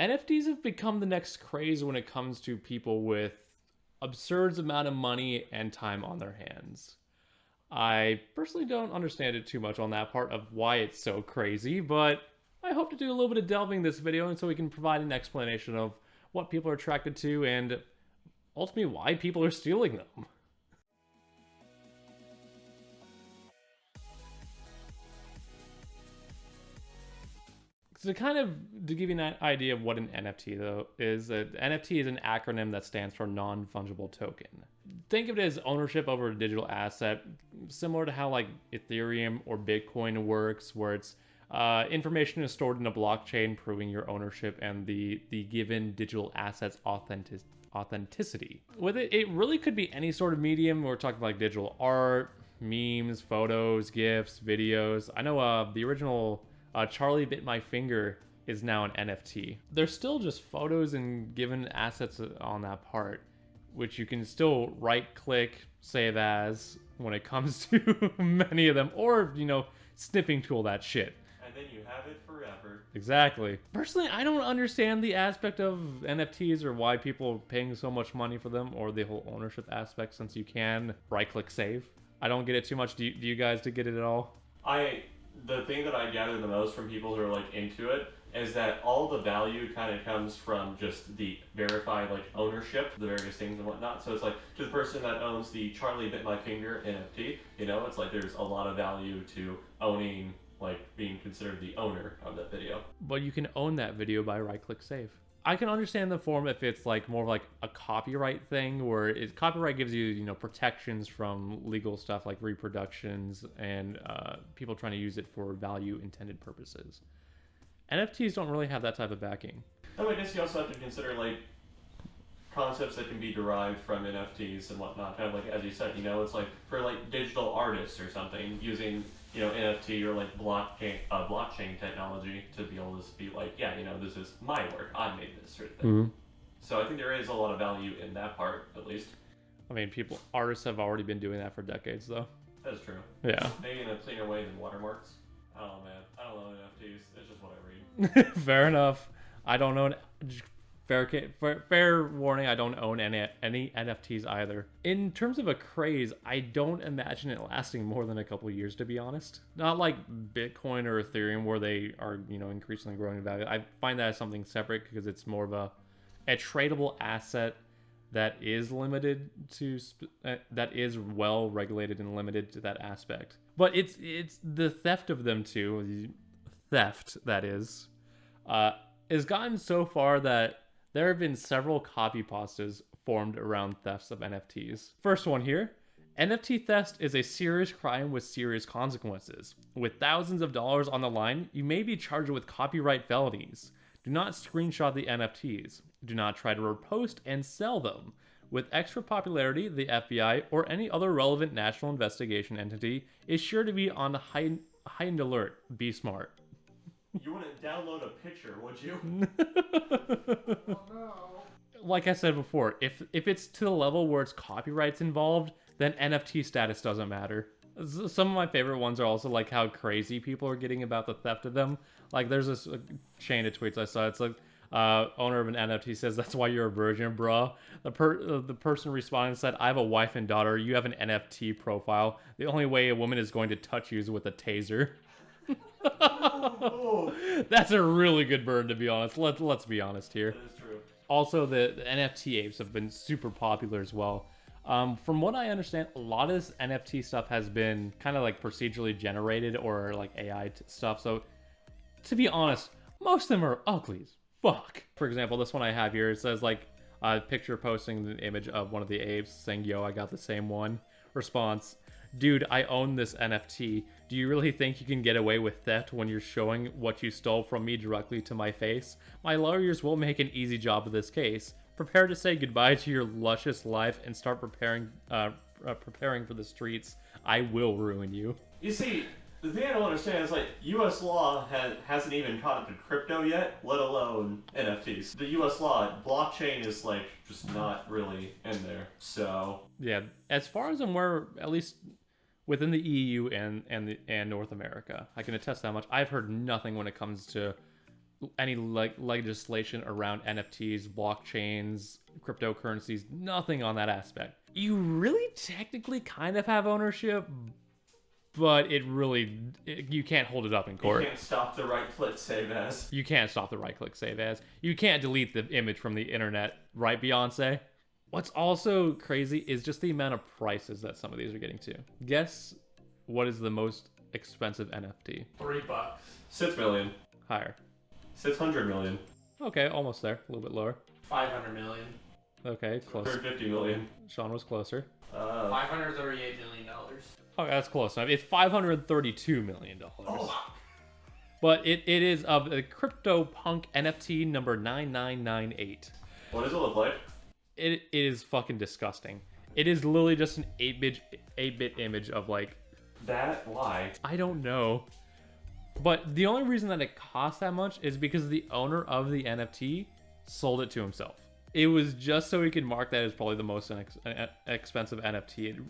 NFTs have become the next craze when it comes to people with absurd amount of money and time on their hands. I personally don't understand it too much on that part of why it's so crazy, but I hope to do a little bit of delving in this video and so we can provide an explanation of what people are attracted to and ultimately why people are stealing them. So to give you an idea of what an NFT though is, an NFT is an acronym that stands for non-fungible token. Think of it as ownership over a digital asset, similar to how like Ethereum or Bitcoin works, where it's information is stored in a blockchain proving your ownership and the given digital asset's authenticity. With it, it really could be any sort of medium. We're talking like digital art, memes, photos, GIFs, videos. I know the original Charlie Bit My Finger is now an NFT. They're still just photos and given assets on that part, which you can still right click, save as when it comes to many of them, or, snipping tool that shit. And then you have it forever. Exactly. Personally, I don't understand the aspect of NFTs or why people are paying so much money for them, or the whole ownership aspect, since you can right click save. I don't get it too much. Do you guys get it at all? The thing that I gather the most from people who are like into it is that all the value kind of comes from just the verified like ownership, the various things and whatnot. So it's like to the person that owns the Charlie Bit My Finger NFT, it's like there's a lot of value to owning, like being considered the owner of that video. But you can own that video by right click save. I can understand the form if it's like more of like a copyright thing, where copyright gives you, protections from legal stuff like reproductions and people trying to use it for value intended purposes. NFTs don't really have that type of backing. I guess you also have to consider like concepts that can be derived from NFTs and whatnot. Kind of like, as you said, it's like for like digital artists or something using NFT or like blockchain technology to be able to be like, yeah, this is my work, I made this sort of thing. Mm-hmm. So I think there is a lot of value in that part, at least. I mean, artists have already been doing that for decades, though. That's true. Yeah. Maybe in a cleaner way than watermarks. I don't know, man. I don't know NFTs. It's just what I read. Fair enough. I don't know. Fair warning, I don't own any NFTs either. In terms of a craze, I don't imagine it lasting more than a couple of years, to be honest. Not like Bitcoin or Ethereum, where they are, increasingly growing in value. I find that as something separate because it's more of a tradable asset that is limited to, that is well regulated and limited to that aspect. But it's the theft of them too, that is, has gotten so far that there have been several copy pastas formed around thefts of NFTs. First one here. NFT theft is a serious crime with serious consequences. With thousands of dollars on the line, you may be charged with copyright felonies. Do not screenshot the NFTs. Do not try to repost and sell them. With extra popularity, the FBI or any other relevant national investigation entity is sure to be on heightened alert. Be smart. You wouldn't download a picture, would you? Oh no. Like I said before, if it's to the level where it's copyrights involved, then NFT status doesn't matter. Some of my favorite ones are also like how crazy people are getting about the theft of them. Like there's this chain of tweets I saw. It's like owner of an NFT says, "That's why you're a virgin, bruh." The person responded and said, "I have a wife and daughter. You have an NFT profile. The only way a woman is going to touch you is with a taser." That's a really good burn, to be honest. Let's be honest here. That is true. Also, the NFT apes have been super popular as well. From what I understand, a lot of this NFT stuff has been kind of like procedurally generated or like AI stuff. So, to be honest, most of them are ugly as fuck. For example, this one I have here, it says like a picture posting the image of one of the apes saying, "Yo, I got the same one." Response: "Dude, I own this NFT. Do you really think you can get away with theft when you're showing what you stole from me directly to my face? My lawyers will make an easy job of this case. Prepare to say goodbye to your luscious life and start preparing for the streets. I will ruin you." You see, the thing I don't understand is like U.S. law hasn't even caught up to crypto yet, let alone NFTs. The U.S. law, blockchain is like just not really in there. So yeah, as far as I'm aware, at least within the EU and North America, I can attest that much. I've heard nothing when it comes to any legislation around NFTs, blockchains, cryptocurrencies, nothing on that aspect. You really technically kind of have ownership, but you can't hold it up in court. You can't stop the right-click save as. You can't stop the right-click save as. You can't delete the image from the internet, right, Beyonce? What's also crazy is just the amount of prices that some of these are getting to. Guess what is the most expensive NFT? $3. 6 million. Higher. 600 million. Okay, almost there. A little bit lower. 500 million. Okay, close. 150 million. Sean was closer. $538 million. Okay, that's close enough. It's $532 million. Oh. But it is of the CryptoPunk NFT number 9998. What does it look like? It is fucking disgusting. It is literally just an 8-bit image of like... That? Why? I don't know. But the only reason that it costs that much is because the owner of the NFT sold it to himself. It was just so he could mark that as probably the most expensive NFT.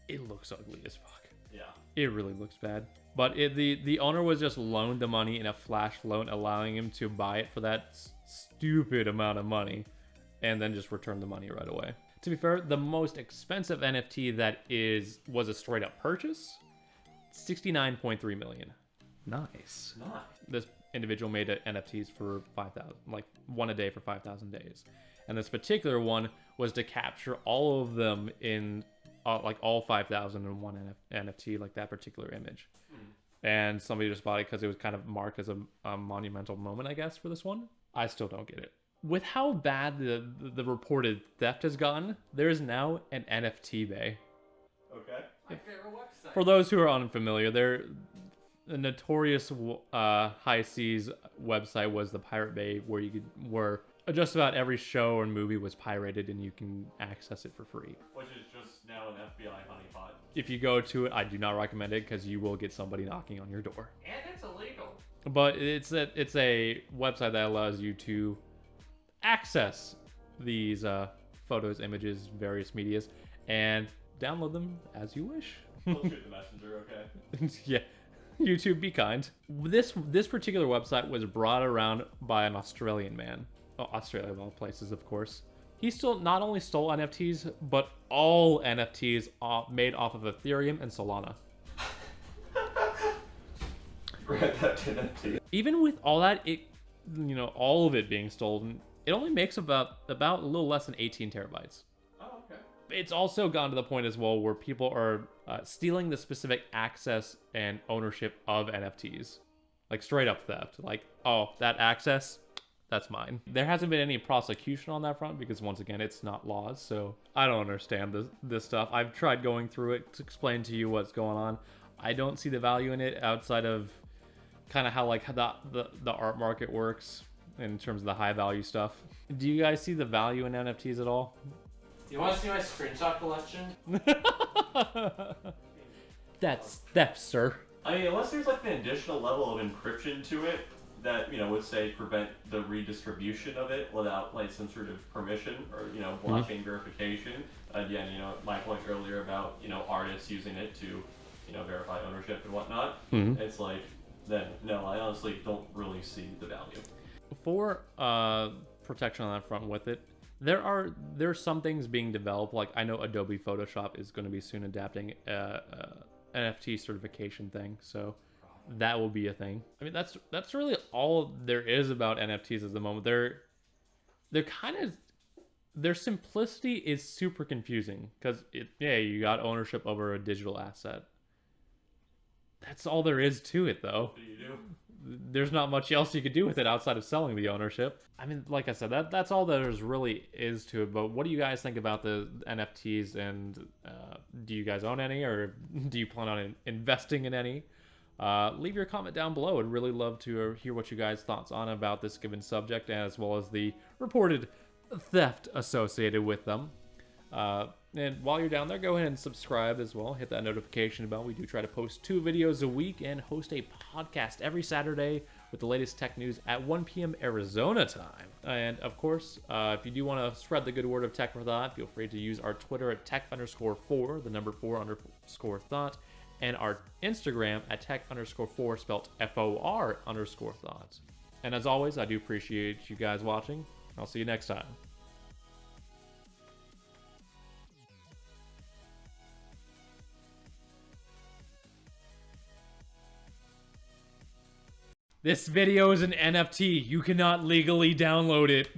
It looks ugly as fuck. Yeah. It really looks bad. But the owner was just loaned the money in a flash loan, allowing him to buy it for that stupid amount of money, and then just return the money right away. To be fair, the most expensive NFT that was a straight up purchase, 69.3 million. Nice. This individual made NFTs for 5,000, like one a day for 5,000 days. And this particular one was to capture all of them in like all 5,000 in one NFT, like that particular image. And somebody just bought it because it was kind of marked as a monumental moment, I guess, for this one. I still don't get it. With how bad the reported theft has gotten, there is now an NFT Bay. Okay. My favorite website. For those who are unfamiliar, the notorious high seas website was the Pirate Bay, where just about every show and movie was pirated and you can access it for free. Which is just now an FBI honeypot. If you go to it, I do not recommend it because you will get somebody knocking on your door. And it's illegal. But it's a website that allows you to access these photos, images, various medias, and download them as you wish. Don't shoot the messenger, okay? Yeah. YouTube, be kind. This particular website was brought around by an Australian man. Oh, Australia of all places, of course. He still not only stole NFTs, but all NFTs made off of Ethereum and Solana. Red that NFT. Even with all that, all of it being stolen, it only makes about a little less than 18 terabytes. Oh, okay. It's also gone to the point as well where people are stealing the specific access and ownership of NFTs. Like straight up theft. Like, oh, that access, that's mine. There hasn't been any prosecution on that front because once again, it's not laws. So I don't understand this stuff. I've tried going through it to explain to you what's going on. I don't see the value in it outside of kind of how like the art market works in terms of the high value stuff. Do you guys see the value in NFTs at all? You want to see my screenshot collection? That's theft, sir. I mean, unless there's like an additional level of encryption to it that, would say prevent the redistribution of it without like some sort of permission or, blockchain verification. Again, my point earlier about, artists using it to, verify ownership and whatnot. It's like, then no, I honestly don't really see the value. For protection on that front with it, there's some things being developed. Like I know Adobe Photoshop is going to be soon adapting NFT certification thing, so that will be a thing. I mean, that's really all there is about NFTs at the moment. Their simplicity is super confusing because you got ownership over a digital asset. That's all there is to it, though. What do you do? There's not much else you could do with it outside of selling the ownership. I mean, like I said, that's all there's really is to it. But what do you guys think about the NFTs, and do you guys own any, or do you plan on investing in any? Leave your comment down below. I'd really love to hear what you guys' thoughts on about this given subject, as well as the reported theft associated with them. And while you're down there, go ahead and subscribe as well. Hit that notification bell. We do try to post 2 videos a week and host a podcast every Saturday with the latest tech news at 1 p.m. Arizona time. And of course, if you do want to spread the good word of tech for thought, feel free to use our Twitter at tech_4, the number 4_thought, and our Instagram at tech_4, spelled FOR_thought. And as always, I do appreciate you guys watching. I'll see you next time. This video is an NFT. You cannot legally download it.